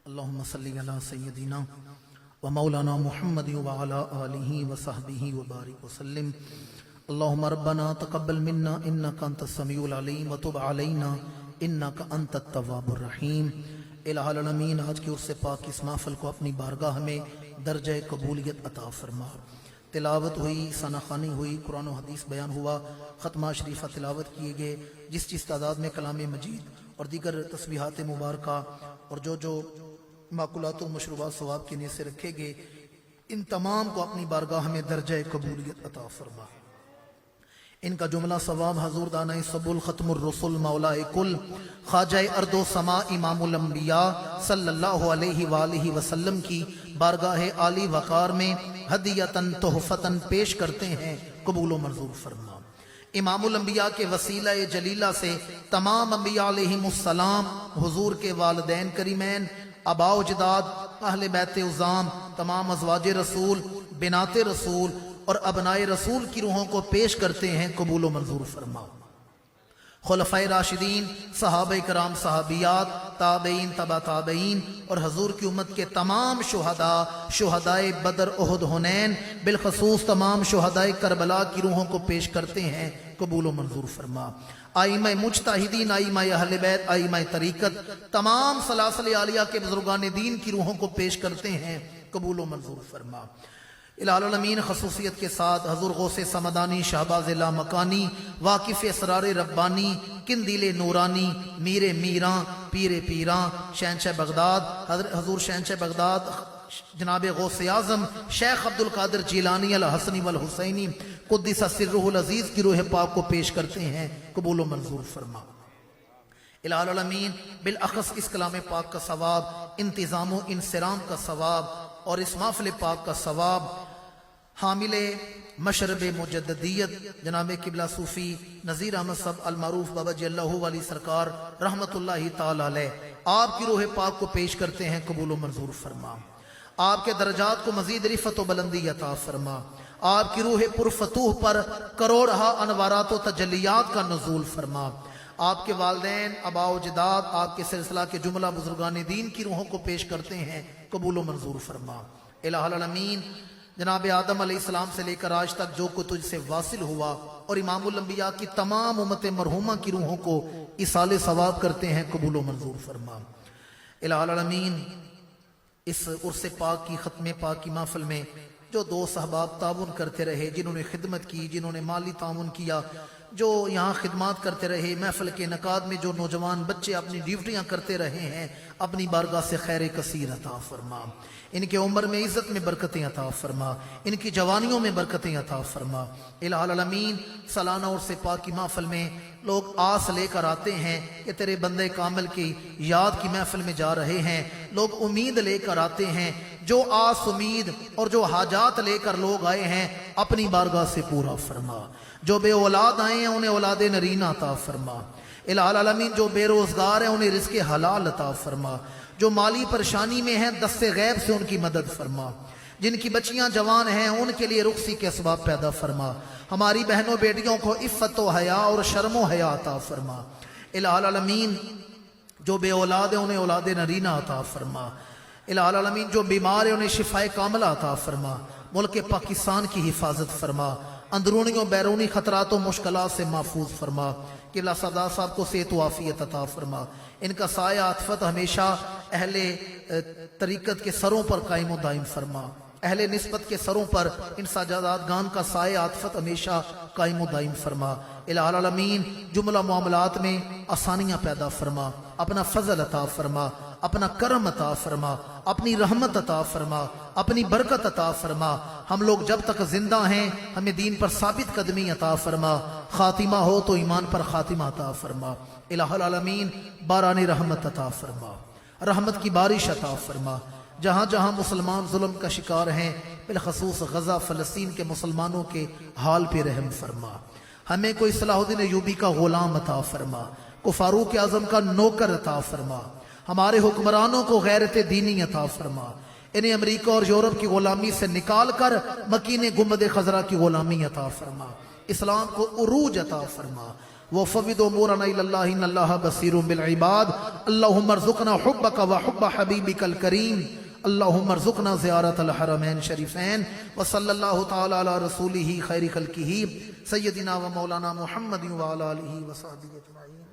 اللهم صل على سيدنا ومولانا محمد وعلى آله وصحبه وبارك وسلم. اللهم ربنا تقبل منا انك انت السميع العليم وتب علينا انك انت التواب الرحيم. الہ العالمین آج کی عرص پاک اس محفل کو اپنی بارگاہ میں درجہ قبولیت عطا فرما. تلاوت ہوئی، ثنا خوانی ہوئی، قرآن و حدیث بیان ہوا، ختمہ شریفہ تلاوت کیے گئے، جس تعداد میں کلام مجید اور دیگر تسبیحات مبارکہ اور جو معقولات و مشروبات ثواب کے نیت سے رکھے گئے، ان تمام کو اپنی بارگاہ میں درجہ قبولیت عطا فرما. ان کا جملہ ثواب حضور دانہ سبل ختم الرسل مولا کل خواجہ ارض و سما امام الانبیاء صلی اللہ علیہ وآلہ وسلم کی بارگاہ عالی وقار میں ہدیتاً تحفتاً پیش کرتے ہیں، قبول و منظور فرما. امام الانبیاء کے وسیلہ جلیلہ سے تمام انبیاء علیہم السلام، حضور کے والدین کریمین، آباء و اجداد، اہل بیت عظام، تمام ازواج رسول، بنات رسول اور ابنائے رسول کی روحوں کو پیش کرتے ہیں، قبول و منظور فرما. خلفائے راشدین، صحابہ کرام، صحابیات، تابعین، تبع تابعین اور حضور کی امت کے تمام شہداء، شہدائے بدر، احد، حنین، بالخصوص تمام شہدائے کربلا کی روحوں کو پیش کرتے ہیں، قبول و منظور فرما. ائمہ مجتہدین، ائمہ اہل بیت، ائمہ طریقت، تمام سلاسل عالیہ کے بزرگان دین کی روحوں کو پیش کرتے ہیں، قبول و منظور فرما. الہ العالمین خصوصیت کے ساتھ حضور غوث سمدانی، شہباز لامکانی، واقف اسرار ربانی، قندیل نورانی، میر میراں، پیر پیراں، شہنشاہ بغداد، حضور شہنشاہ بغداد جناب غوث اعظم شیخ عبد القادر جیلانی الحسنی والحسینی قدس سرہ العزیز کی روح پاک کو پیش کرتے ہیں، قبول و منظور فرما. الہ العالمین بالاخص اس کلام پاک کا ثواب، انتظام و انصرام کا ثواب اور اس محفل پاک کا ثواب حامل مشرب مجددیت جناب قبلہ صوفی نذیر احمد صاحب المعروف بابا جی اللہ والی سرکار رحمت اللہ تعالی علیہ، آپ کی روح پاک کو پیش کرتے ہیں، قبول و منظور فرما. آپ کے درجات کو مزید رفعت و بلندی عطا فرما. آپ کی روح پرفتوح پر کروڑہا انوارات و تجلیات کا نزول فرما. آپ کے والدین، آباء و اجداد، آپ کے سلسلہ کے جملہ بزرگان دین کی روحوں کو پیش کرتے ہیں، قبول و منظور فرما. الہ العالمین جناب آدم علیہ السلام سے لے کر آج تک جو کو تجھ سے واصل ہوا اور امام الانبیاء کی تمام امت مرحومہ کی روحوں کو ایصال ثواب کرتے ہیں، قبول و منظور فرما. الہ العالمین اس عرس پاک کی ختم پاک کی محفل میں جو دوست احباب تعاون کرتے رہے، جنہوں نے خدمت کی، جنہوں نے مالی تعاون کیا، جو یہاں خدمات کرتے رہے، محفل کے انعقاد میں جو نوجوان بچے اپنی ڈیوٹیاں کرتے رہے ہیں، اپنی بارگاہ سے خیر کثیر عطا فرما. ان کے عمر میں عزت میں برکتیں عطا فرما، ان کی جوانیوں میں برکتیں عطا فرما. الہ العالمین سالانہ عرس پاک کی محفل میں لوگ آس لے کر آتے ہیں کہ تیرے بندے کامل کی یاد کی محفل میں جا رہے ہیں، لوگ امید لے کر آتے ہیں. جو آس، امید اور جو حاجات لے کر لوگ آئے ہیں، اپنی بارگاہ سے پورا فرما. جو بے اولاد آئے ہیں انہیں اولاد نرینہ عطا فرما. الہ العالمین جو بے روزگار ہیں انہیں رزق حلال عطا فرما. جو مالی پریشانی میں ہیں دست غیب سے ان کی مدد فرما. جن کی بچیاں جوان ہیں ان کے لیے رخصی کے اسباب پیدا فرما. ہماری بہنوں بیٹیوں کو عفت و حیا اور شرم و حیا عطا فرما. الہ العالمین جو بے اولاد ہیں انہیں اولاد نرینہ عطا فرما. الہ العالمین جو بیمار ہیں انہیں شفاء کاملہ عطا فرما. ملک پاکستان کی حفاظت فرما. اندرونی و بیرونی خطرات و مشکلات سے محفوظ فرما. قبلہ سردار صاحب کو صحت و عافیت عطا فرما. ان کا سایہ عاطفت ہمیشہ اہل طریقت کے سروں پر قائم و دائم فرما. اہل نسبت کے سروں پر ان سجادات کا سایہ عاطفت ہمیشہ قائم و دائم فرما. الہ العالمین جملہ معاملات میں آسانیاں پیدا فرما. اپنا فضل عطا فرما، اپنا کرم عطا فرما، اپنی رحمت عطا فرما، اپنی برکت عطا فرما. ہم لوگ جب تک زندہ ہیں ہمیں دین پر ثابت قدمی عطا فرما. خاتمہ ہو تو ایمان پر خاتمہ عطا فرما. الہ العالمین باران رحمت عطا فرما، رحمت کی بارش عطا فرما. جہاں جہاں مسلمان ظلم کا شکار ہیں، بالخصوص غزہ فلسطین کے مسلمانوں کے حال پہ رحم فرما. ہمیں کوئی صلاح الدین ایوبی کا غلام عطا فرما، کو فاروق اعظم کا نوکر عطا فرما. ہمارے حکمرانوں کو غیرت دینی عطا فرما. انہیں امریکہ اور یورپ کی غلامی سے نکال کر مکین گنبد خضرا کی غلامی عطا فرما. اسلام کو عروج عطا فرما. وفوض امورنا الى الله ان الله بصير بالعباد اللهم ارزقنا حبك وحب حبيبك الكريم اللهم ارزقنا زيارة الحرمين شريفين وصلى الله تعالى على رسوله خير خلقه سيدنا ومولانا محمد وعلى آله وصحبه أجمعين.